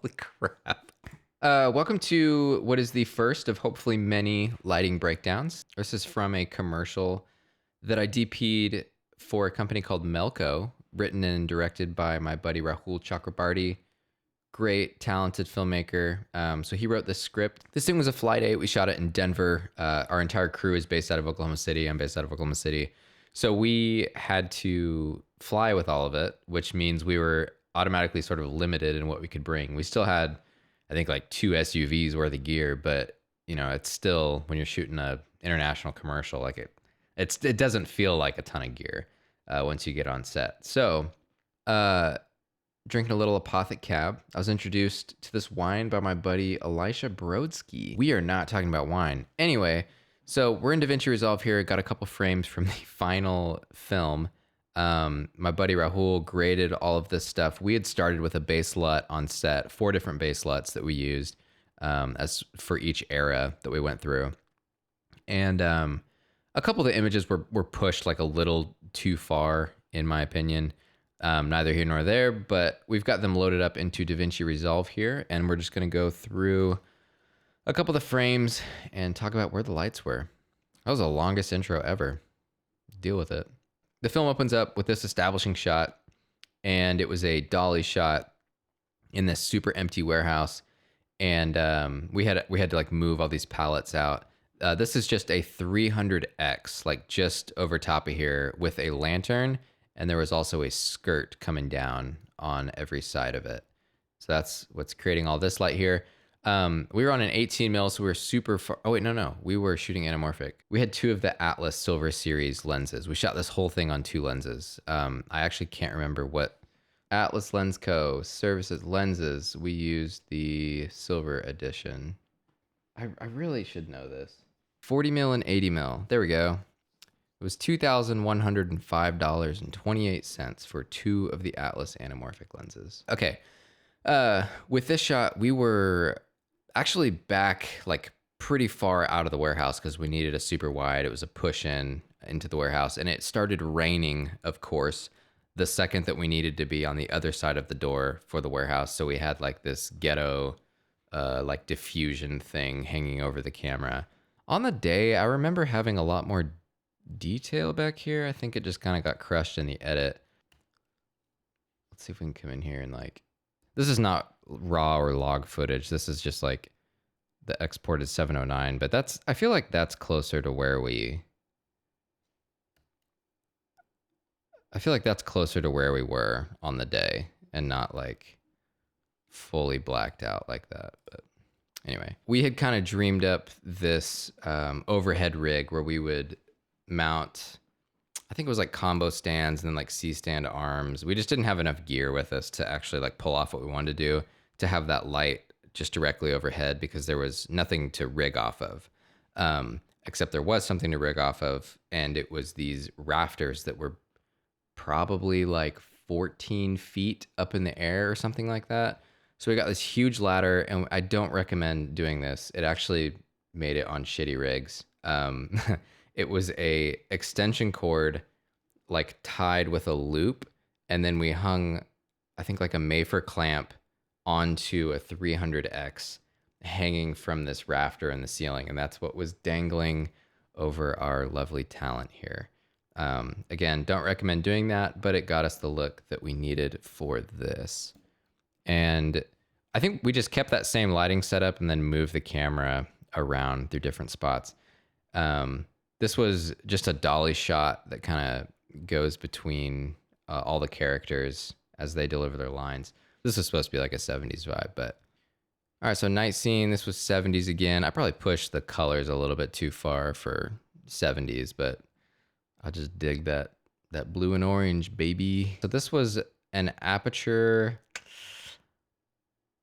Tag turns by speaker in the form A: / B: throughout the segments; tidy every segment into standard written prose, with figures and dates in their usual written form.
A: Holy crap. Welcome to what is the first of hopefully many lighting breakdowns. This is from a commercial that I DP'd for a company called Melco, written and directed by my buddy Rahul Chakraborty. Great, talented filmmaker. So he wrote this script. This thing was a flight 8. We shot it in Denver. Our entire crew is based out of Oklahoma City. I'm based out of Oklahoma City. So we had to fly with all of it, which means we were automatically sort of limited in what we could bring. We still had, I think, like 2 SUVs worth of gear, but you know, it's still, when you're shooting a international commercial, like it doesn't feel like a ton of gear once you get on set. So, drinking a little Apothic Cab. I was introduced to this wine by my buddy Elisha Brodsky. We are not talking about wine. Anyway, so we're in DaVinci Resolve here. Got a couple frames from the final film. My buddy Rahul graded all of this stuff. We had started with a base LUT on set, 4 different base LUTs that we used as for each era that we went through. And a couple of the images were pushed like a little too far, in my opinion. Neither here nor there, but we've got them loaded up into DaVinci Resolve here, and we're just going to go through a couple of the frames and talk about where the lights were. That was the longest intro ever. Deal with it. The film opens up with this establishing shot, and it was a dolly shot in this super empty warehouse, and we had to like move all these pallets out. This is just a 300X, like just over top of here with a lantern. And there was also a skirt coming down on every side of it. So that's what's creating all this light here. We were on an 18 mil, so we were super far. Oh wait, no. We were shooting anamorphic. We had 2 of the Atlas Silver Series lenses. We shot this whole thing on 2 lenses. I actually can't remember what Atlas Lens Co. services lenses. We used the Silver Edition. I really should know this. 40 mil and 80 mil. There we go. It was $2,105.28 for 2 of the Atlas anamorphic lenses. Okay, with this shot, we were actually back like pretty far out of the warehouse because we needed a super wide. It was a push in into the warehouse, and it started raining, of course, the second that we needed to be on the other side of the door for the warehouse. So we had like this ghetto, like diffusion thing hanging over the camera. On the day, I remember having a lot more detail back here. I think it just kind of got crushed in the edit. Let's see if we can come in here and like, this is not raw or log footage. This is just like the exported 709, but that's, I feel like that's closer to where we, I feel like that's closer to where we were on the day and not like fully blacked out like that. But anyway, we had kind of dreamed up this overhead rig where we would mount, I think it was like combo stands and then like C-stand arms. We just didn't have enough gear with us to actually like pull off what we wanted to do, to have that light just directly overhead, because there was nothing to rig off of, except there was something to rig off of, and it was these rafters that were probably like 14 feet up in the air or something like that. So we got this huge ladder, and I don't recommend doing this. It actually made it on shitty rigs. It was a extension cord like tied with a loop, and then we hung, I think, like a Mayfer clamp onto a 300X hanging from this rafter in the ceiling, and that's what was dangling over our lovely talent here. Again, don't recommend doing that, but it got us the look that we needed for this. And I think we just kept that same lighting setup and then moved the camera around through different spots. This was just a dolly shot that kind of goes between all the characters as they deliver their lines. This is supposed to be like a 70s vibe, but all right, so night scene. This was 70s again. I probably pushed the colors a little bit too far for 70s, but I just dig that blue and orange, baby. So this was an Aperture.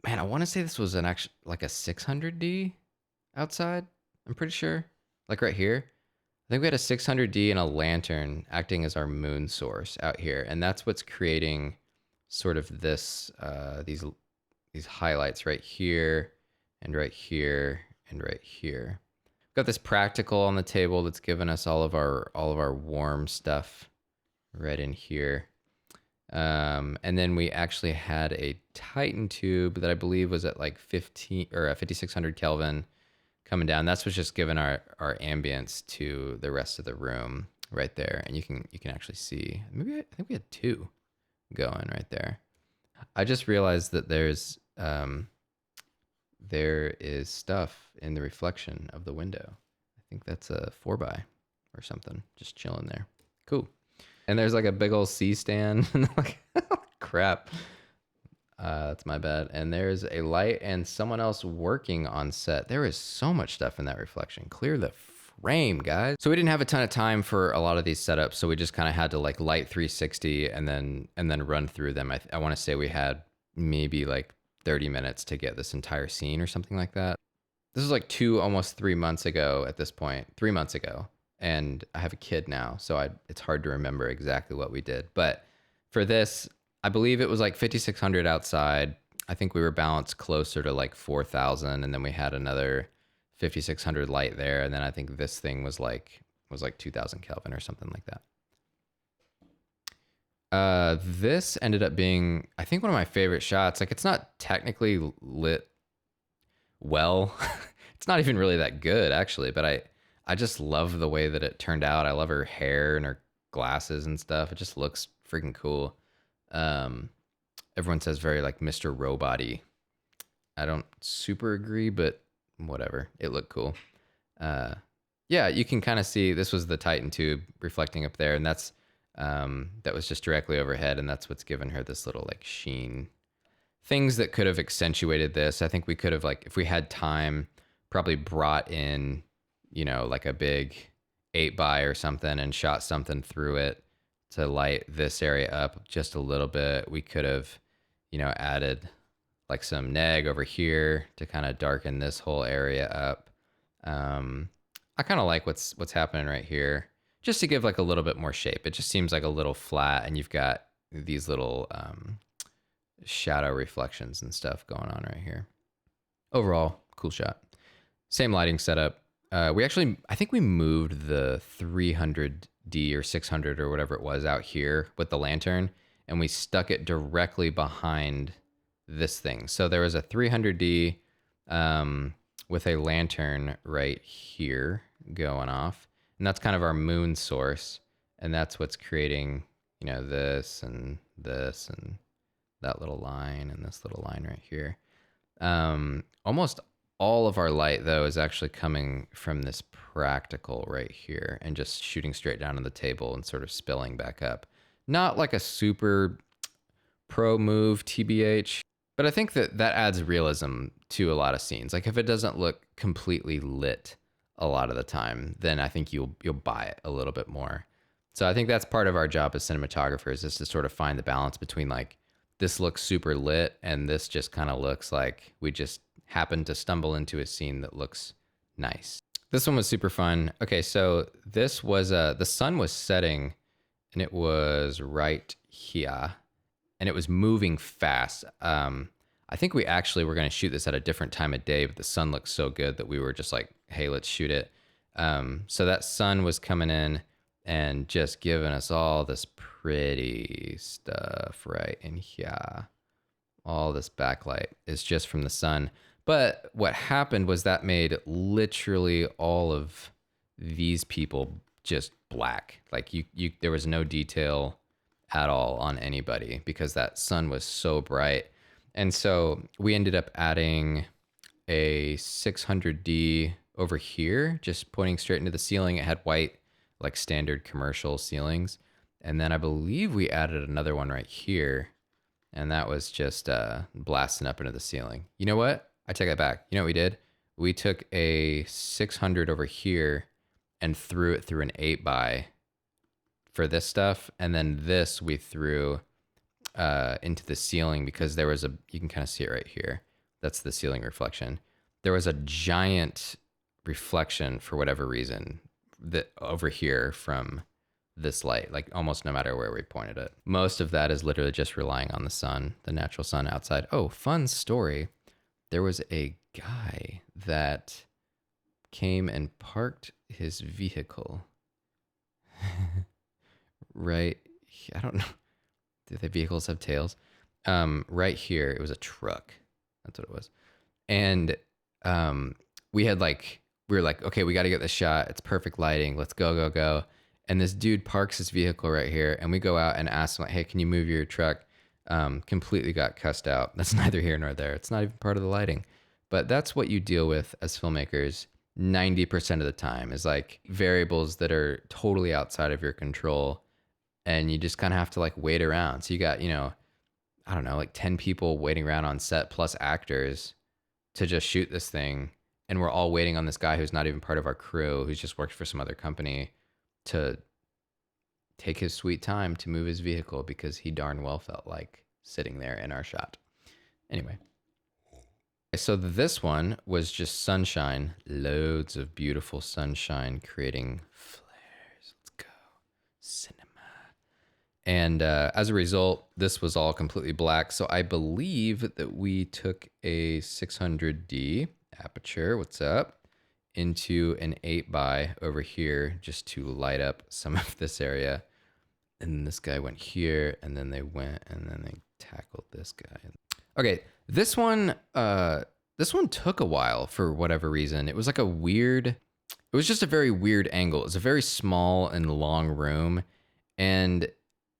A: Man, I want to say this was an actual like a 600D outside. I'm pretty sure, like right here. I think we had a 600D and a lantern acting as our moon source out here, and that's what's creating sort of this these highlights right here and right here and right here. We've got this practical on the table that's given us all of our warm stuff right in here. And then we actually had a Titan tube that I believe was at like 15 or 5600 Kelvin coming down. That's what's just giving our ambience to the rest of the room right there. And you can actually see, I think we had two going right there. I just realized that there is stuff in the reflection of the window. I think that's a 4x or something just chilling there. Cool. And there's like a big old C stand. Like, crap. That's my bad. And there's a light and someone else working on set. There is so much stuff in that reflection. Clear the frame, guys. So we didn't have a ton of time for a lot of these setups, so we just kind of had to like light 360 and then run through them. I want to say we had maybe like 30 minutes to get this entire scene or something like that. This was like almost 3 months ago at this point. 3 months ago. And I have a kid now, so it's hard to remember exactly what we did. But for this, I believe it was like 5600 outside. I think we were balanced closer to like 4000, and then we had another 5600 light there, and then I think this thing was like 2000 Kelvin or something like that. This ended up being, I think, one of my favorite shots. Like, it's not technically lit well. It's not even really that good actually, but I just love the way that it turned out. I love her hair and her glasses and stuff. It just looks freaking cool. Everyone says very like Mr. Robot-y. I don't super agree, but whatever. It looked cool. Yeah, you can kind of see this was the Titan tube reflecting up there, and that was just directly overhead, and that's what's given her this little like sheen. Things that could have accentuated this. I think we could have, like, if we had time, probably brought in, like a big 8x or something and shot something through it to light this area up just a little bit. We could have, added like some neg over here to kind of darken this whole area up. I kind of like what's happening right here, just to give like a little bit more shape. It just seems like a little flat, and you've got these little shadow reflections and stuff going on right here. Overall, cool shot. Same lighting setup. I think we moved the 300D or 600 or whatever it was out here with the lantern, and we stuck it directly behind this thing. So there was a 300D with a lantern right here going off, and that's kind of our moon source, and that's what's creating, this and this and that little line and this little line right here. Almost all of our light, though, is actually coming from this practical right here and just shooting straight down on the table and sort of spilling back up. Not like a super pro move, TBH, but I think that adds realism to a lot of scenes. Like, if it doesn't look completely lit a lot of the time, then I think you'll buy it a little bit more. So I think that's part of our job as cinematographers, is to sort of find the balance between, like, this looks super lit and this just kind of looks like we just happened to stumble into a scene that looks nice. This one was super fun. Okay, so this was the sun was setting, and it was right here, and it was moving fast. I think we actually were going to shoot this at a different time of day, but the sun looked so good that we were just like, hey, let's shoot it. So that sun was coming in and just giving us all this pretty stuff right in here. All this backlight is just from the sun. But what happened was that made literally all of these people just black. Like, there was no detail at all on anybody because that sun was so bright. And so we ended up adding a 600D over here, just pointing straight into the ceiling. It had white, like standard commercial ceilings. And then I believe we added another one right here, and that was just blasting up into the ceiling. You know what? I take that back. You know what we did? We took a 600 over here and threw it through an 8x for this stuff, and then this we threw into the ceiling because there was you can kind of see it right here. That's the ceiling reflection. There was a giant reflection for whatever reason that over here from this light, like almost no matter where we pointed it. Most of that is literally just relying on the sun, the natural sun outside. Oh, fun story. There was a guy that came and parked his vehicle right, I don't know. Do the vehicles have tails? Right here, it was a truck. That's what it was. And we had like, we were like, okay, we got to get this shot. It's perfect lighting. Let's go, go, go. And this dude parks his vehicle right here. And we go out and ask him, like, hey, can you move your truck? Completely got cussed out. That's neither here nor there. It's not even part of the lighting. But that's what you deal with as filmmakers 90% of the time, is like variables that are totally outside of your control. And you just kind of have to like wait around. So you got, you know, I don't know, like 10 people waiting around on set plus actors to just shoot this thing. And we're all waiting on this guy who's not even part of our crew, who's just worked for some other company, to take his sweet time to move his vehicle because he darn well felt like sitting there in our shot. Anyway. So this one was just sunshine, loads of beautiful sunshine creating flares. Let's go. Cinema. And as a result, this was all completely black. So I believe that we took a 600D aperture, what's up, into an 8x over here just to light up some of this area. And this guy went here, and then they went, and then they tackled this guy. Okay, this one took a while for whatever reason. It was like it was just a very weird angle. It was a very small and long room, and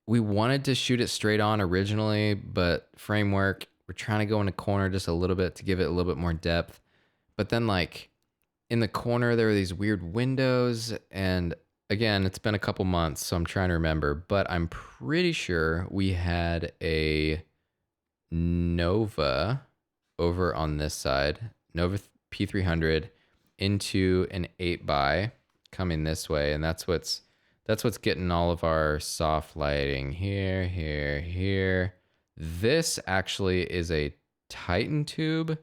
A: we wanted to shoot it straight on originally, but framework, we're trying to go in a corner just a little bit to give it a little bit more depth. But then like in the corner, there were these weird windows. And again, it's been a couple months, so I'm trying to remember, but I'm pretty sure we had a Nova over on this side, Nova P300 into an 8x coming this way. And that's what's getting all of our soft lighting here, here, here. This actually is a Titan tube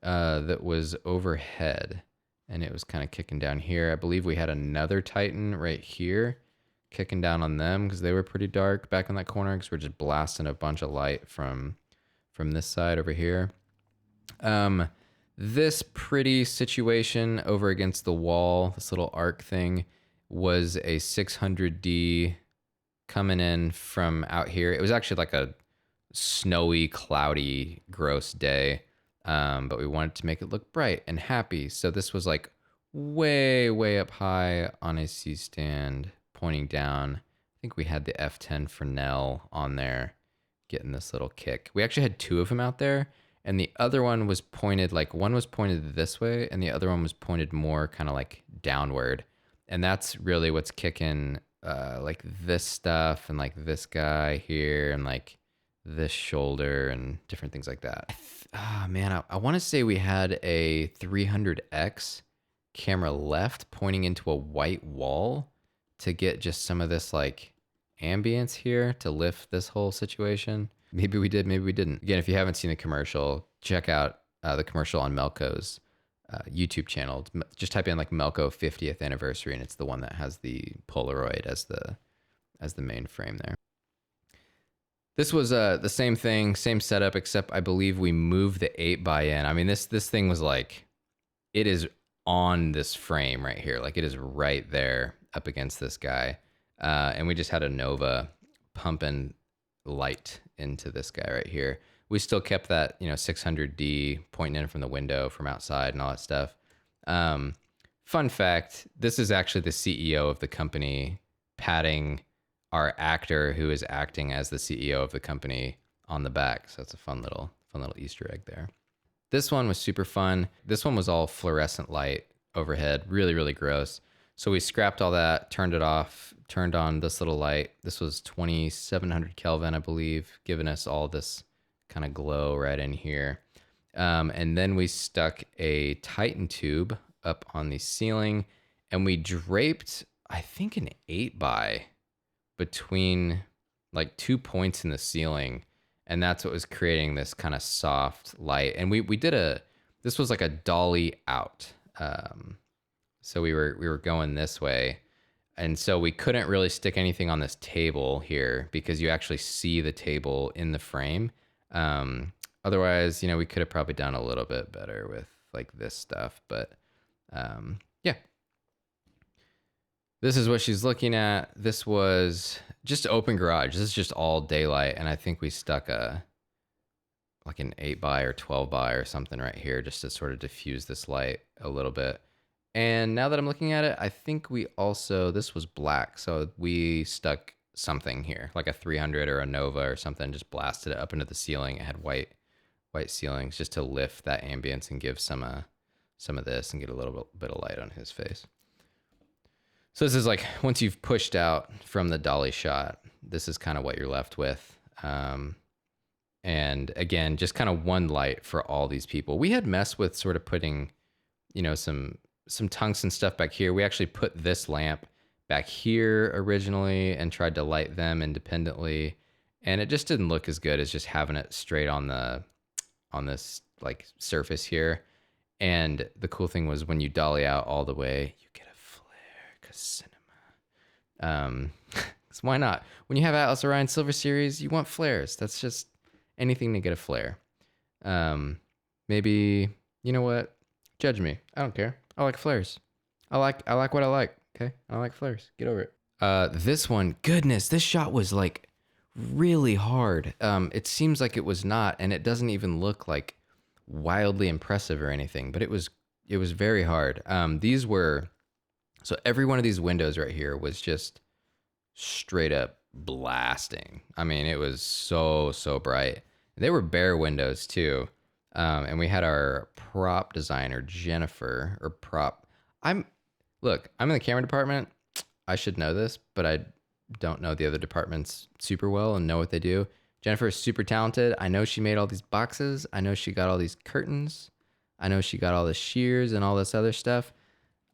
A: that was overhead, and it was kind of kicking down here. I believe we had another Titan right here kicking down on them because they were pretty dark back in that corner because we're just blasting a bunch of light from this side over here. This pretty situation over against the wall, this little arc thing, was a 600D coming in from out here. It was actually like a snowy, cloudy, gross day, but we wanted to make it look bright and happy. So this was like way, way up high on a C-stand pointing down. I think we had the F10 Fresnel on there getting this little kick. We actually had two of them out there, and the other one was pointed, like one was pointed this way and the other one was pointed more kind of like downward. And that's really what's kicking like this stuff and like this guy here and like this shoulder and different things like that. Man, I want to say we had a 300X camera left pointing into a white wall to get just some of this like ambience here to lift this whole situation. Maybe we did, maybe we didn't. Again, if you haven't seen the commercial, check out the commercial on Melco's YouTube channel. Just type in like Melco 50th anniversary, and it's the one that has the Polaroid as the main frame there. This was the same thing, same setup, except I believe we moved the 8x in. I mean, this thing was like, it is on this frame right here. Like it is right there up against this guy. And we just had a Nova pumping light into this guy right here. We still kept that, 600D pointing in from the window from outside and all that stuff. Fun fact, this is actually the CEO of the company patting our actor who is acting as the CEO of the company on the back. So that's a fun little Easter egg there. This one was super fun. This one was all fluorescent light overhead, really, really gross. So we scrapped all that, turned it off, turned on this little light. This was 2700 Kelvin, I believe, giving us all this kind of glow right in here. And then we stuck a Titan tube up on the ceiling, and we draped, I think, an 8x between like 2 points in the ceiling. And that's what was creating this kind of soft light. And we did this was like a dolly out. So we were going this way. And so we couldn't really stick anything on this table here because you actually see the table in the frame. Otherwise, we could have probably done a little bit better with like this stuff, but yeah. This is what she's looking at. This was just open garage. This is just all daylight. And I think we stuck like an 8 by or 12 by or something right here just to sort of diffuse this light a little bit. And now that I'm looking at it, I think we also, this was black. So we stuck something here, like a 300 or a Nova or something, just blasted it up into the ceiling. It had white ceilings just to lift that ambience and give some of this and get a little bit of light on his face. So this is like, once you've pushed out from the dolly shot, this is kind of what you're left with. And again, just kind of one light for all these people. We had messed with sort of putting, you know, some tungsten stuff back here. We actually put this lamp back here originally and tried to light them independently. And it just didn't look as good as just having it straight on this like surface here. And the cool thing was when you dolly out all the way, you get a flare, cause cinema. So why not? When you have Atlas Orion Silver Series, you want flares. That's just anything to get a flare. Maybe, you know what? Judge me. I don't care. I like flares. I like what I like. Okay. I like flares. Get over it. This one, goodness, this shot was like really hard. It seems like it was not, and it doesn't even look like wildly impressive or anything, but it was very hard. So every one of these windows right here was just straight up blasting. I mean, it was so bright. They were bare windows too. And we had our prop designer, Jennifer, I'm in the camera department. I should know this, but I don't know the other departments super well and know what they do. Jennifer is super talented. I know she made all these boxes. I know she got all these curtains. I know she got all the shears and all this other stuff.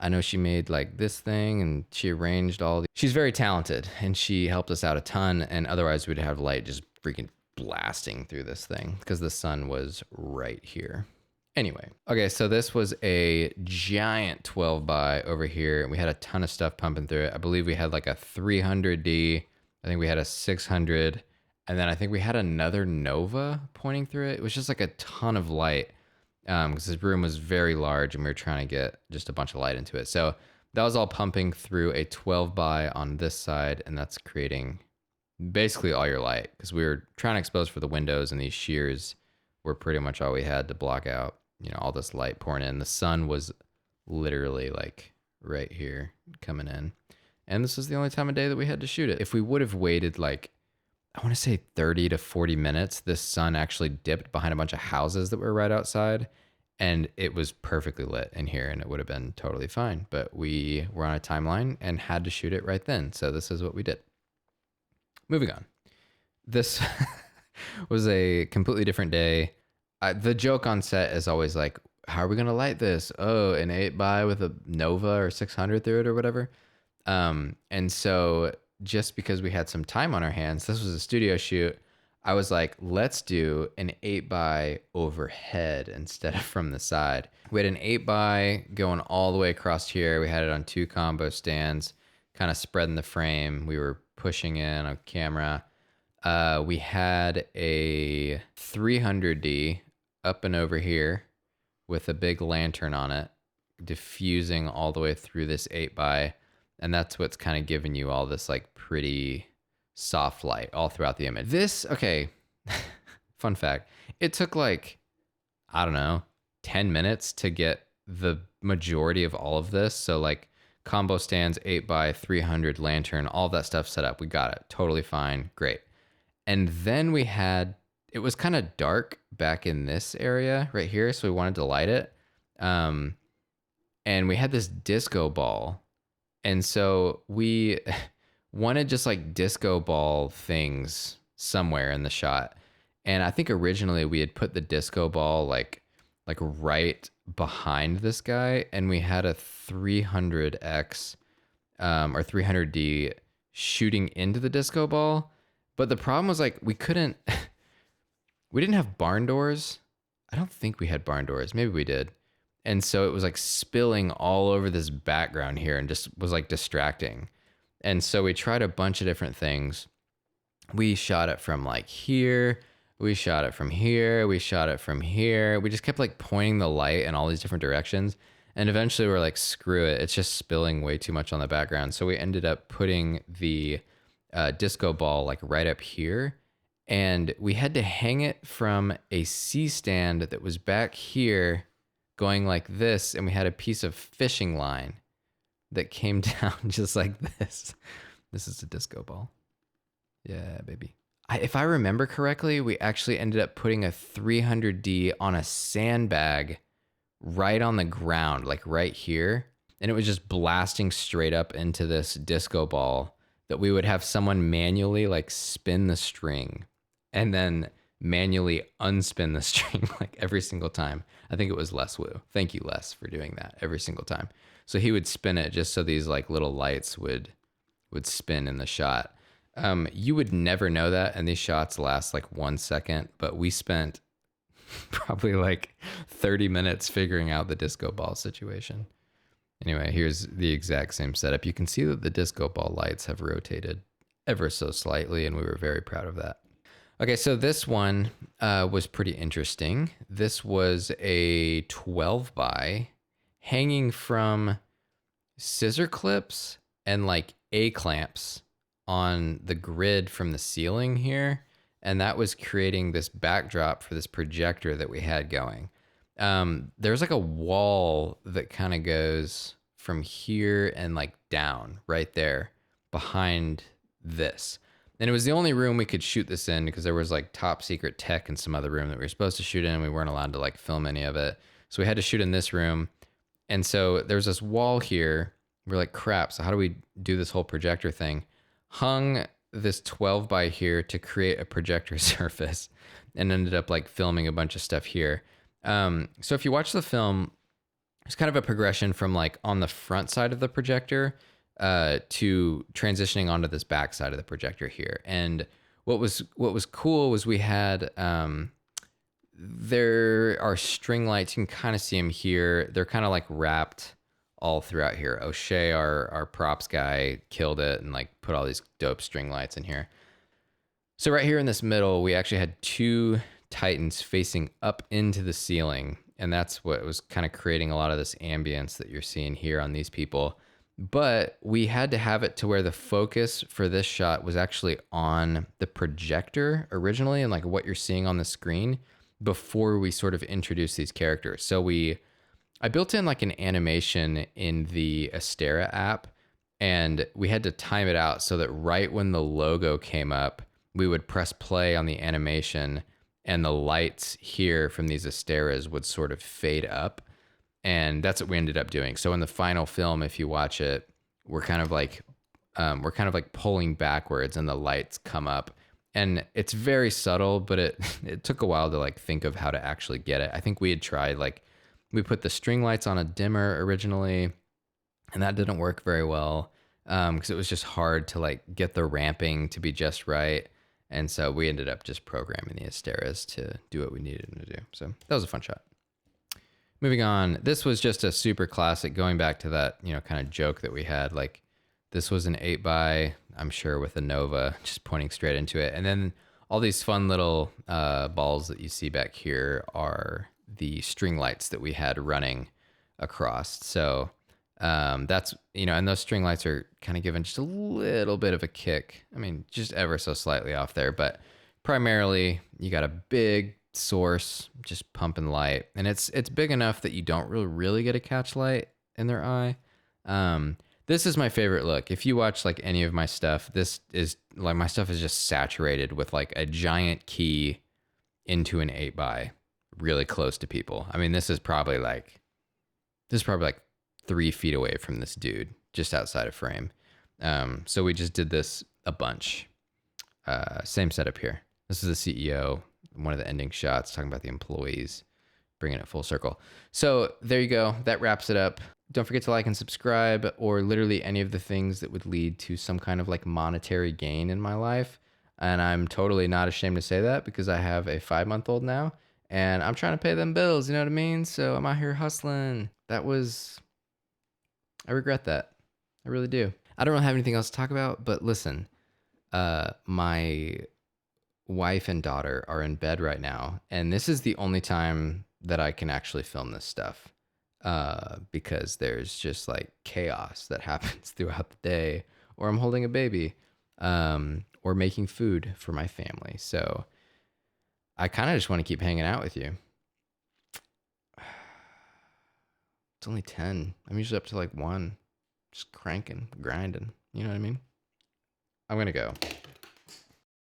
A: I know she made like this thing and she arranged she's very talented and she helped us out a ton. And otherwise we'd have light just freaking blasting through this thing because the sun was right here. Anyway, okay, so this was a giant 12 by over here. We had a ton of stuff pumping through it. I believe we had like a 300D. I think we had a 600. And then I think we had another Nova pointing through it. It was just like a ton of light because this room was very large and we were trying to get just a bunch of light into it. So that was all pumping through a 12 by on this side, and that's creating basically all your light because we were trying to expose for the windows, and these shears were pretty much all we had to block out, you know, all this light pouring in. The sun was literally like right here coming in. And this was the only time of day that we had to shoot it. If we would have waited like, I want to say 30 to 40 minutes, this sun actually dipped behind a bunch of houses that were right outside, and it was perfectly lit in here and it would have been totally fine. But we were on a timeline and had to shoot it right then. So this is what we did. Moving on. This was a completely different day. The joke on set is always like, how are we going to light this? Oh, an 8 by with a Nova or 600 through it or whatever. And so just because we had some time on our hands, this was a studio shoot. I was like, let's do an 8 by overhead instead of from the side. We had an 8 by going all the way across here. We had it on 2 combo stands, kind of spreading the frame. We were pushing in on camera. We had a 300D up and over here with a big lantern on it, diffusing all the way through this 8 by. And that's what's kind of giving you all this like pretty soft light all throughout the image. This, okay, fun fact, it took like, I don't know, 10 minutes to get the majority of all of this. So like combo stands, 8 by 300 lantern, all that stuff set up. We got it. Totally fine. Great. And then it was kind of dark back in this area right here. So we wanted to light it. And we had this disco ball. And so we wanted just like disco ball things somewhere in the shot. And I think originally we had put the disco ball like right behind this guy. And we had a 300X or 300D shooting into the disco ball. But the problem was like we didn't have barn doors. I don't think we had barn doors. Maybe we did. And so it was like spilling all over this background here and just was like distracting. And so we tried a bunch of different things. We shot it from like here. We shot it from here. We shot it from here. We just kept like pointing the light in all these different directions. And eventually we're like, screw it. It's just spilling way too much on the background. So we ended up putting the disco ball like right up here. And we had to hang it from a C stand that was back here going like this. And we had a piece of fishing line that came down just like this. This is a disco ball. Yeah, baby. If I remember correctly, we actually ended up putting a 300D on a sandbag right on the ground, like right here. And it was just blasting straight up into this disco ball that we would have someone manually like spin the string and then manually unspin the string like every single time. I think it was Les Wu. Thank you, Les, for doing that every single time. So he would spin it just so these like little lights would spin in the shot. You would never know that, and these shots last like 1 second, but we spent probably like 30 minutes figuring out the disco ball situation. Anyway, here's the exact same setup. You can see that the disco ball lights have rotated ever so slightly, and we were very proud of that. Okay, so this one was pretty interesting. This was a 12 by hanging from scissor clips and like A-clamps on the grid from the ceiling here. And that was creating this backdrop for this projector that we had going. There's like a wall that kind of goes from here and like down right there behind this. And it was the only room we could shoot this in because there was like top secret tech in some other room that we were supposed to shoot in, and we weren't allowed to like film any of it. So we had to shoot in this room. And so there's this wall here. We're like, crap, so how do we do this whole projector thing? Hung this 12 by here to create a projector surface and ended up like filming a bunch of stuff here. So if you watch the film, it's kind of a progression from like on the front side of the projector to transitioning onto this back side of the projector here. And what was cool was we had there are string lights. You can kind of see them here. They're kind of like wrapped all throughout here. O'Shea, our props guy, killed it and like put all these dope string lights in here. So right here in this middle, we actually had 2 Titans facing up into the ceiling. And that's what was kind of creating a lot of this ambience that you're seeing here on these people. But we had to have it to where the focus for this shot was actually on the projector originally and like what you're seeing on the screen before we sort of introduce these characters. So I built in like an animation in the Astera app, and we had to time it out so that right when the logo came up, we would press play on the animation and the lights here from these Asteras would sort of fade up. And that's what we ended up doing. So in the final film, if you watch it, we're kind of like pulling backwards and the lights come up. And it's very subtle, but it took a while to like think of how to actually get it. I think we had tried like, we put the string lights on a dimmer originally, and that didn't work very well because it was just hard to like get the ramping to be just right. And so we ended up just programming the Asteras to do what we needed them to do. So that was a fun shot. Moving on, this was just a super classic, going back to that, kind of joke that we had. Like this was an 8 by, I'm sure, with a Nova just pointing straight into it. And then all these fun little balls that you see back here are the string lights that we had running across. So that's, and those string lights are kind of given just a little bit of a kick. I mean, just ever so slightly off there, but primarily you got a big source just pumping light, and it's big enough that you don't really get a catch light in their eye. This is my favorite look. If you watch like any of my stuff, this is like, my stuff is just saturated with like a giant key into an 8 by really close to people. I mean, this is probably like 3 feet away from this dude, just outside of frame. So we just did this a bunch. Same setup here. This is the CEO, one of the ending shots, talking about the employees, bringing it full circle. So there you go. That wraps it up. Don't forget to like and subscribe, or literally any of the things that would lead to some kind of like monetary gain in my life. And I'm totally not ashamed to say that because I have a 5-month-old now and I'm trying to pay them bills. You know what I mean? So I'm out here hustling. I regret that. I really do. I don't really have anything else to talk about, but listen, my wife and daughter are in bed right now, and this is the only time that I can actually film this stuff. because there's just like chaos that happens throughout the day, or I'm holding a baby, or making food for my family. So I kind of just want to keep hanging out with you. It's only 10. I'm usually up to like 1, just cranking, grinding. You know what I mean? I'm going to go.